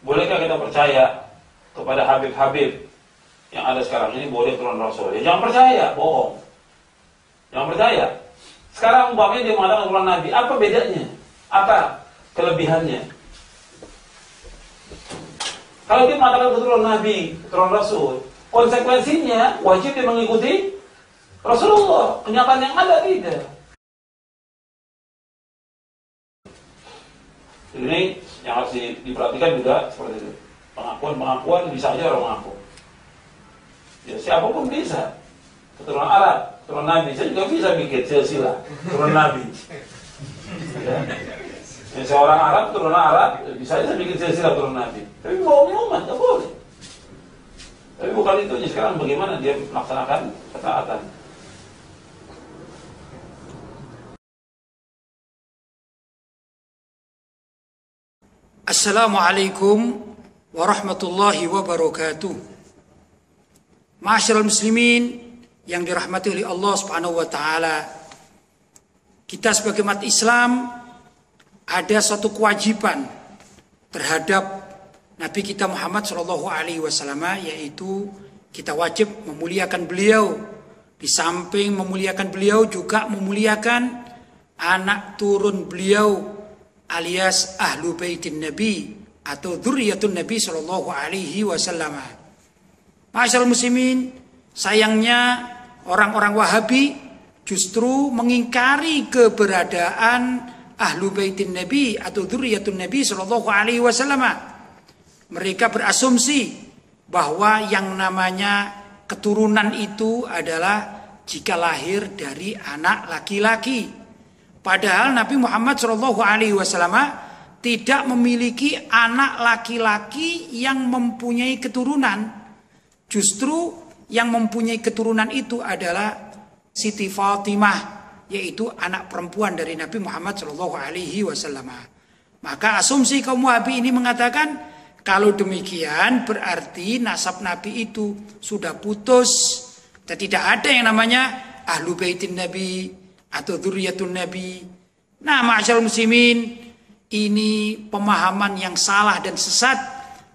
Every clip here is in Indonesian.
Bolehkah kita percaya kepada Habib-Habib yang ada sekarang ini boleh turun Rasul? Ya jangan percaya, bohong. Jangan percaya. Sekarang umpamanya dia mengatakan turun Nabi, apa bedanya? Apa kelebihannya? Kalau dia mengatakan keturunan Nabi, keturunan Rasul, konsekuensinya wajib dia mengikuti Rasulullah. Kenyataan yang ada tidak. Ini yang harus diperhatikan juga seperti itu. Pengakuan bisa aja orang mengaku. Ya siapapun bisa. Keturunan Arab, keturunan Nabi, saya juga bisa bikin silsilah keturunan Nabi. Ya. Seorang Arab, keturunan Arab, bisa aja bikin silsilah keturunan Nabi. Tapi bohongnya umat, nggak boleh. Tapi bukan itu. Sekarang bagaimana dia melaksanakan ketaatan. Assalamualaikum warahmatullahi wabarakatuh. Ma'asyiral muslimin yang dirahmati oleh Allah Subhanahu wa taala. Kita sebagai umat Islam ada suatu kewajiban terhadap Nabi kita Muhammad sallallahu alaihi wasallam, yaitu kita wajib memuliakan beliau. Di samping memuliakan beliau juga memuliakan anak turun beliau alias ahlu baitin Nabi atau dzurriyyatun Nabi sallallahu alaihi wasallam. Ma'asyiral muslimin, sayangnya orang-orang Wahabi justru mengingkari keberadaan ahlu baitin Nabi atau dzurriyyatun Nabi sallallahu alaihi wasallam. Mereka berasumsi bahwa yang namanya keturunan itu adalah jika lahir dari anak laki-laki. Padahal Nabi Muhammad SAW tidak memiliki anak laki-laki yang mempunyai keturunan. Justru yang mempunyai keturunan itu adalah Siti Fatimah, yaitu anak perempuan dari Nabi Muhammad SAW. Maka asumsi kaum Wahabi ini mengatakan, kalau demikian berarti nasab Nabi itu sudah putus. Dan tidak ada yang namanya ahlu baitin Nabi atau dzurriyyatun Nabi. Nah, ma'asyiral muslimin, ini pemahaman yang salah dan sesat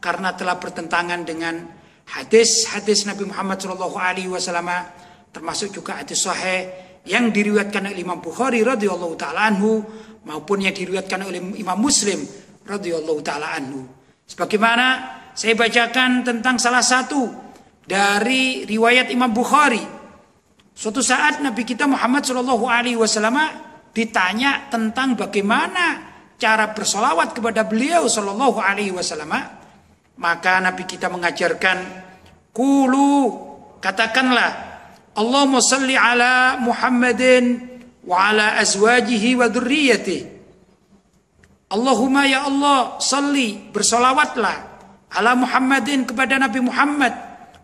karena telah bertentangan dengan hadis-hadis Nabi Muhammad SAW, termasuk juga hadis sahih yang diriwayatkan oleh Imam Bukhari radhiyallahu taala anhu maupun yang diriwayatkan oleh Imam Muslim radhiyallahu taala anhu. Sebagaimana saya bacakan tentang salah satu dari riwayat Imam Bukhari. Suatu saat Nabi kita Muhammad SAW ditanya tentang bagaimana cara bersolawat kepada beliau SAW. Maka Nabi kita mengajarkan, Qulu, katakanlah, Allahumma salli ala Muhammadin wa ala azwajihi wa dzurriyyatihi. Allahumma ya Allah, salli, bersolawatlah ala Muhammadin kepada Nabi Muhammad,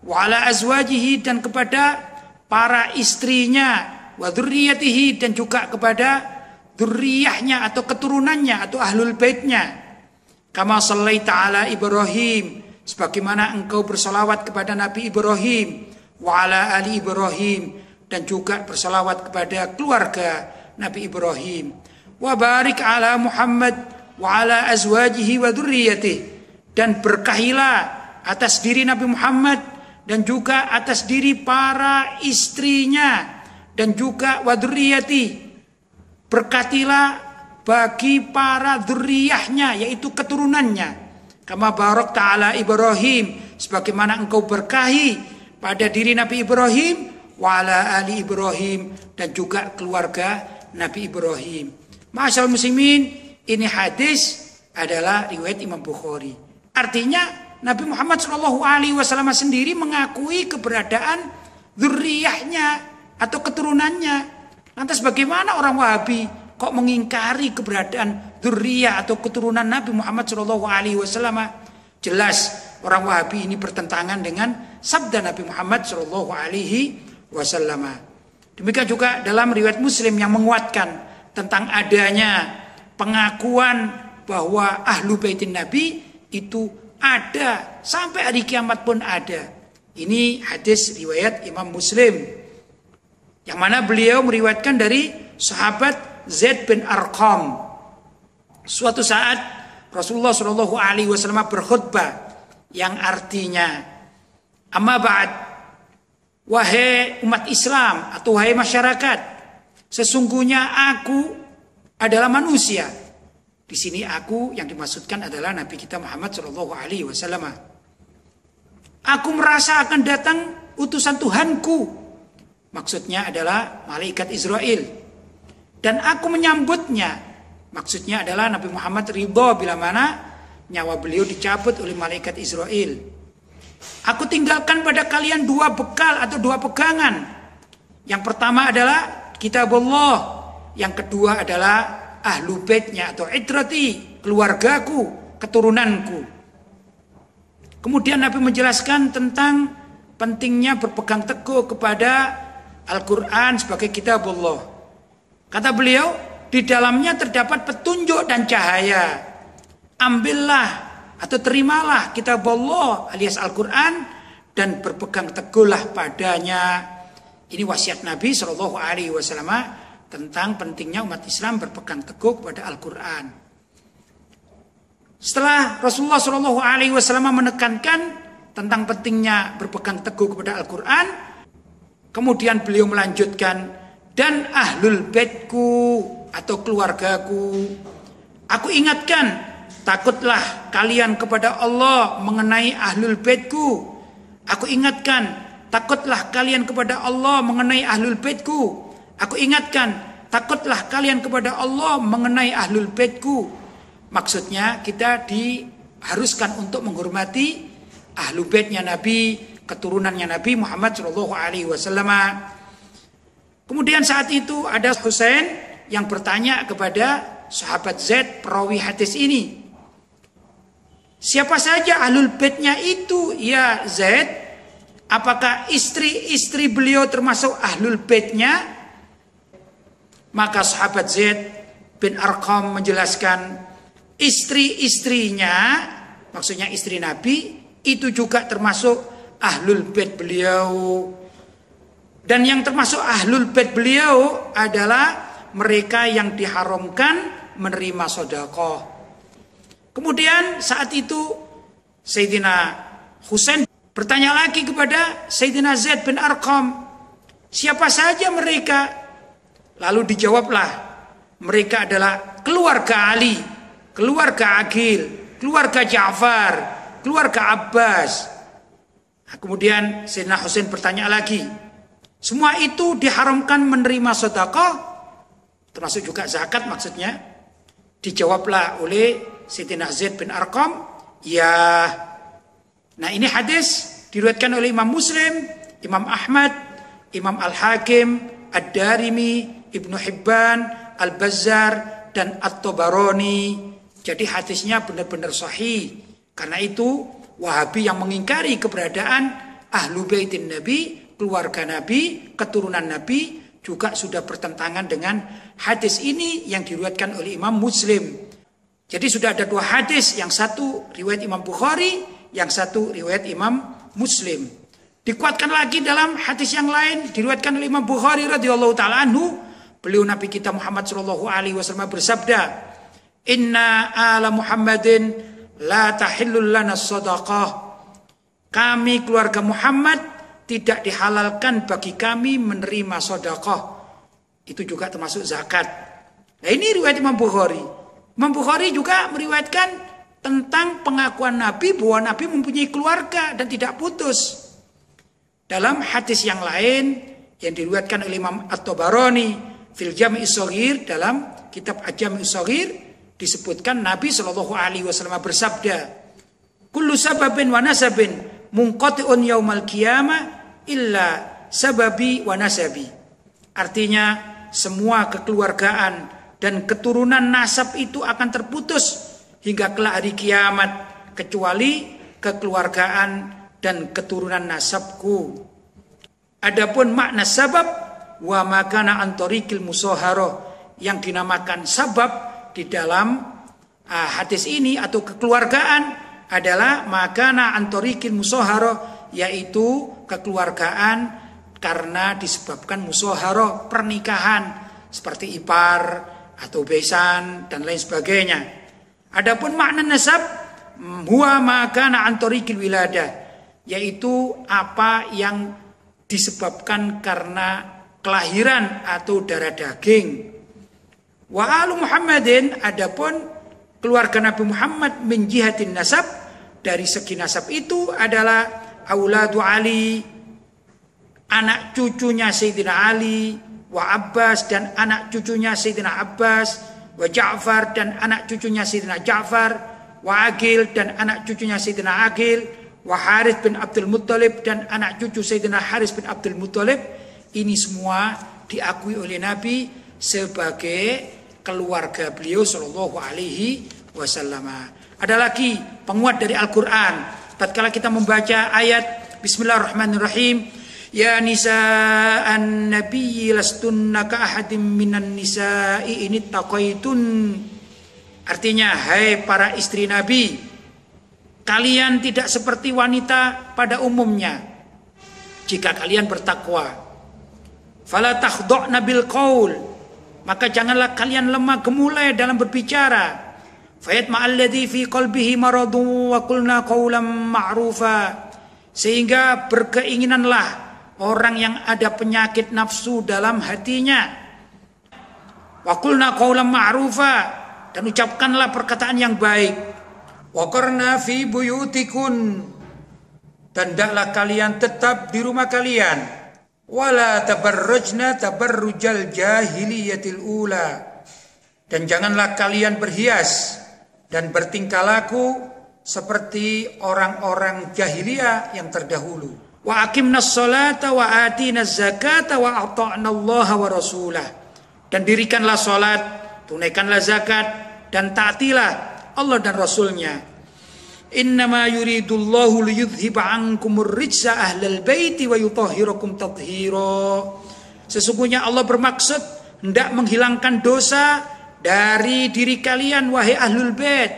wa ala azwajihi dan kepada para istrinya, wa dzurriyyatihi dan juga kepada dzurriyahnya atau keturunannya atau ahlul baitnya. Kama shallaita ala Ibrahim, sebagaimana engkau bersolawat kepada Nabi Ibrahim, wa ala ali Ibrahim dan juga bersolawat kepada keluarga Nabi Ibrahim. Wa barik ala Muhammad wa ala azwajihi wa dzurriyyatihi, dan berkahilah atas diri Nabi Muhammad dan juga atas diri para istrinya dan juga wa dzurriyyati, berkatilah bagi para dzurriyahnya yaitu keturunannya. Kama barak ta'ala Ibrahim, sebagaimana engkau berkahi pada diri Nabi Ibrahim wa ala ali Ibrahim dan juga keluarga Nabi Ibrahim. Ma'asyiral muslimin, ini hadis adalah riwayat Imam Bukhari. Artinya Nabi Muhammad SAW sendiri mengakui keberadaan dzurriyahnya atau keturunannya. Lantas bagaimana orang Wahabi kok mengingkari keberadaan dzurriyah atau keturunan Nabi Muhammad SAW? Jelas orang Wahabi ini bertentangan dengan sabda Nabi Muhammad SAW. Demikian juga dalam riwayat Muslim yang menguatkan tentang adanya pengakuan bahwa ahlu baitin Nabi itu ada, sampai hari kiamat pun ada. Ini hadis riwayat Imam Muslim, yang mana beliau meriwayatkan dari sahabat Zaid bin Arqam. Suatu saat Rasulullah Shallallahu Alaihi Wasallam berkhutbah yang artinya, amma ba'd, wahai umat Islam atau wahai masyarakat, sesungguhnya aku adalah manusia. Di sini aku yang dimaksudkan adalah Nabi kita Muhammad Shallallahu Alaihi Wasallam. Aku merasa akan datang utusan Tuhanku, maksudnya adalah malaikat Israel, dan aku menyambutnya. Maksudnya adalah Nabi Muhammad ridho bila mana nyawa beliau dicabut oleh malaikat Israel. Aku tinggalkan pada kalian dua bekal atau dua pegangan. Yang pertama adalah kitabullah, yang kedua adalah ahlu baitnya atau itrati, keluargaku, keturunanku. Kemudian Nabi menjelaskan tentang pentingnya berpegang teguh kepada Al-Quran sebagai kitabullah. Kata beliau, di dalamnya terdapat petunjuk dan cahaya. Ambillah atau terimalah kitabullah alias Al-Quran dan berpegang teguhlah padanya. Ini wasiat Nabi Shallallahu Alaihi Wasallam tentang pentingnya umat Islam berpegang teguh kepada Al-Quran. Setelah Rasulullah Shallallahu Alaihi Wasallam menekankan tentang pentingnya berpegang teguh kepada Al-Quran, kemudian beliau melanjutkan, dan ahlul baitku atau keluargaku, aku ingatkan, takutlah kalian kepada Allah mengenai ahlul baitku. Aku ingatkan, takutlah kalian kepada Allah mengenai ahlul baitku. Aku ingatkan, takutlah kalian kepada Allah mengenai ahlul baitku. Maksudnya kita diharuskan untuk menghormati ahlul baitnya Nabi, keturunannya Nabi Muhammad Shallallahu Alaihi Wasallam. Kemudian saat itu ada Husain yang bertanya kepada sahabat Zaid perawi hadis ini, siapa saja ahlul baitnya itu ya Zaid? Apakah istri-istri beliau termasuk ahlul baitnya? Maka sahabat Zaid bin Arqam menjelaskan, istri-istrinya, maksudnya istri Nabi, itu juga termasuk ahlul bait beliau. Dan yang termasuk ahlul bait beliau adalah mereka yang diharamkan menerima sedekah. Kemudian saat itu Sayyidina Husain bertanya lagi kepada Sayyidina Zaid bin Arqam, siapa saja mereka? Lalu dijawablah, mereka adalah keluarga Ali, keluarga Aqil, keluarga Ja'far, keluarga Abbas. Nah, kemudian Sayyidina Husain bertanya lagi, semua itu diharamkan menerima sedekah, termasuk juga zakat maksudnya? Dijawablah oleh Sayyidina Zaid bin Arqam, ya. Nah, ini hadis diriwayatkan oleh Imam Muslim, Imam Ahmad, Imam Al-Hakim, Ad-Darimi, Ibnu Hibban, Al-Bazzar, dan At-Tabarani. Jadi hadisnya benar-benar sahih. Karena itu Wahabi yang mengingkari keberadaan ahlu baitin Nabi, keluarga Nabi, keturunan Nabi, juga sudah bertentangan dengan hadis ini yang diriwayatkan oleh Imam Muslim. Jadi sudah ada dua hadis, yang satu riwayat Imam Bukhari, yang satu riwayat Imam Muslim. Dikuatkan lagi dalam hadis yang lain diriwayatkan oleh Imam Bukhari radhiyallahu taala anhu, beliau Nabi kita Muhammad sallallahu alaihi wasallam bersabda, "Inna ala Muhammadin la tahillul lana shadaqah." Kami keluarga Muhammad tidak dihalalkan bagi kami menerima sedekah. Itu juga termasuk zakat. Nah, ini riwayat Imam Bukhari. Imam Bukhari juga meriwayatkan tentang pengakuan Nabi bahwa Nabi mempunyai keluarga dan tidak putus. Dalam hadis yang lain yang diriwayatkan oleh Imam At-Tabarani fil Jami' Shaghir, dalam kitab Al-Jami' Shaghir disebutkan Nabi Shallallahu Alaihi Wasallam bersabda, kullu sababin wa nasabin munqati'un yaumal qiyamah illa sababi wa nasabi. Artinya semua kekeluargaan dan keturunan nasab itu akan terputus hingga kelak hari kiamat kecuali kekeluargaan dan keturunan nasabku. Adapun makna sabab wa makana antorikil musoharoh, yang dinamakan sabab di dalam hadis ini atau kekeluargaan adalah makana antorikil musoharoh, yaitu kekeluargaan karena disebabkan musoharoh, pernikahan seperti ipar atau besan dan lain sebagainya. Adapun makna nasab huwa ma kana an tariqil wiladah, yaitu apa yang disebabkan karena kelahiran atau darah daging. Wa alu Muhammadin, adapun keluarga Nabi Muhammad min jihatin nasab, dari segi nasab itu adalah auladu Ali, anak cucunya Sayyidina Ali, wa Abbas, dan anak cucunya Sayyidina Abbas, wa Ja'far, dan anak cucunya Sayyidina Ja'far, wa Aqil, dan anak cucunya Sayyidina Aqil, wa Harith bin Abdul Muttalib, dan anak cucu Sayyidina Harith bin Abdul Muttalib. Ini semua diakui oleh Nabi sebagai keluarga beliau sallallahu alaihi wasallam. Ada lagi penguat dari Al-Qur'an. Tatkala kita membaca ayat Bismillahirrahmanirrahim, ya nisa'an nabiyyi lastunna ka ahadim minan nisa'i in ittaqaitun. Artinya, hai para istri Nabi, kalian tidak seperti wanita pada umumnya jika kalian bertakwa. Fala takhda'na bil qaul, maka janganlah kalian lemah gemulai dalam berbicara. Fayatma alladhi fi qalbihi maradun wa qulna qawlan ma'rufa, sehingga berkeinginanlah orang yang ada penyakit nafsu dalam hatinya. Wa qulna qawlan ma'rufa, dan ucapkanlah perkataan yang baik. Wa qarna fi buyutikun, dan hendaklah kalian tetap di rumah kalian. Wala tabarrujna tabarrujal jahiliyatil ula, dan janganlah kalian berhias dan bertingkah laku seperti orang-orang jahiliyah yang terdahulu. Wa aqimnas sholata wa atinaz zakata wa ata'nallaha wa rasulah, dan dirikanlah salat, tunaikanlah zakat, dan taatilah Allah dan Rasulnya. Innama yuridullahu liyudhhiba ankumur rijsa ahlal baiti wa yutahhirakum tathhira. Sesungguhnya Allah bermaksud hendak menghilangkan dosa dari diri kalian wahai ahlul bait,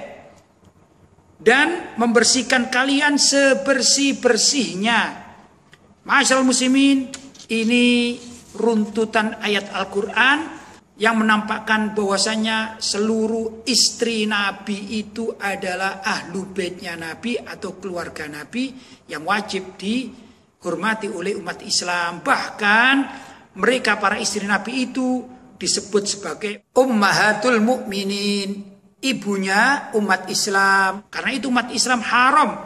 dan membersihkan kalian sebersih-bersihnya. Ma'asyiral muslimin, ini runtutan ayat Al-Quran yang menampakkan bahwasanya seluruh istri Nabi itu adalah ahlu baitnya Nabi atau keluarga Nabi yang wajib dihormati oleh umat Islam. Bahkan mereka para istri Nabi itu disebut sebagai ummahatul mukminin, ibunya umat Islam. Karena itu umat Islam haram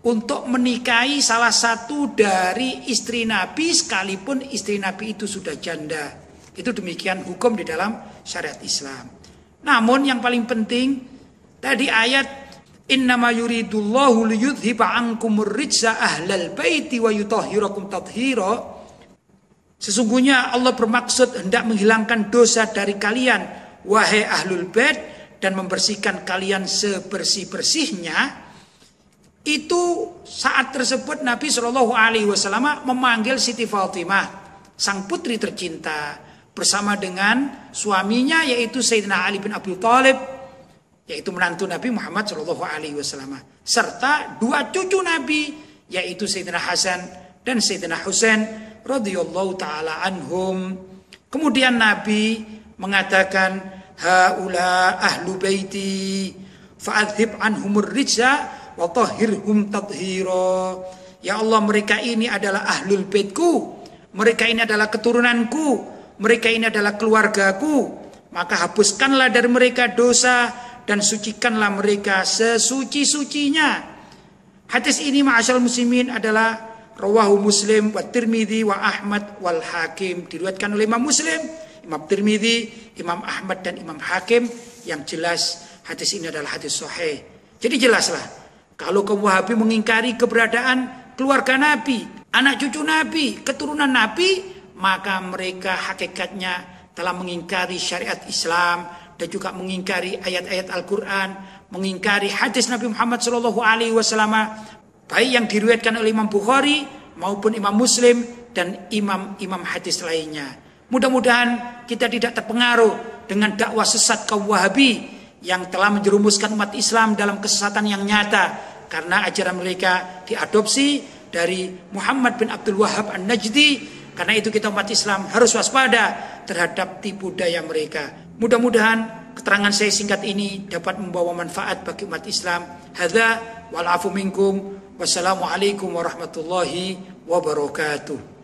untuk menikahi salah satu dari istri Nabi sekalipun istri Nabi itu sudah janda. Itu demikian hukum di dalam syariat Islam. Namun yang paling penting tadi ayat innama yuridullahu liyudhhiba ankumur rijsa ahlal baiti wa yutahhirakum tathhira. Sesungguhnya Allah bermaksud hendak menghilangkan dosa dari kalian wahai ahlul bait, dan membersihkan kalian sebersih-bersihnya. Itu saat tersebut Nabi Shallallahu Alaihi Wasallam memanggil Siti Fatimah, sang putri tercinta, bersama dengan suaminya yaitu Sayyidina Ali bin Abi Thalib, yaitu menantu Nabi Muhammad Shallallahu Alaihi Wasallam, serta dua cucu Nabi yaitu Sayyidina Hasan dan Sayyidina Husain radhiyallahu taala anhum. Kemudian Nabi mengatakan, haula ahlu baiti fa'adhib anhumur rijsa wa tahhirhum tathhira. Ya Allah, mereka ini adalah ahlul baitku, mereka ini adalah keturunanku, mereka ini adalah keluargaku, maka hapuskanlah dari mereka dosa dan sucikanlah mereka sesuci-sucinya. Hadis ini ma'asyal muslimin adalah rawahu Muslim wa Tirmidzi wa Ahmad wal Hakim, diriwayatkan oleh Imam Muslim, Imam Tirmidzi, Imam Ahmad, dan Imam Hakim. Yang jelas hadis ini adalah hadis sahih. Jadi jelaslah kalau kaum Wahabi mengingkari keberadaan keluarga Nabi, anak cucu Nabi, keturunan Nabi, maka mereka hakikatnya telah mengingkari syariat Islam dan juga mengingkari ayat-ayat Al-Quran, mengingkari hadis Nabi Muhammad SAW, baik yang diriwayatkan oleh Imam Bukhari maupun Imam Muslim dan imam-imam hadis lainnya. Mudah-mudahan kita tidak terpengaruh dengan dakwah sesat kaum Wahabi yang telah menjerumuskan umat Islam dalam kesesatan yang nyata, karena ajaran mereka diadopsi dari Muhammad bin Abdul Wahhab An-Najdi. Karena itu kita umat Islam harus waspada terhadap tipu daya mereka. Mudah-mudahan keterangan saya singkat ini dapat membawa manfaat bagi umat Islam. Hadza wal afu minkum. Wassalamualaikum warahmatullahi wabarakatuh.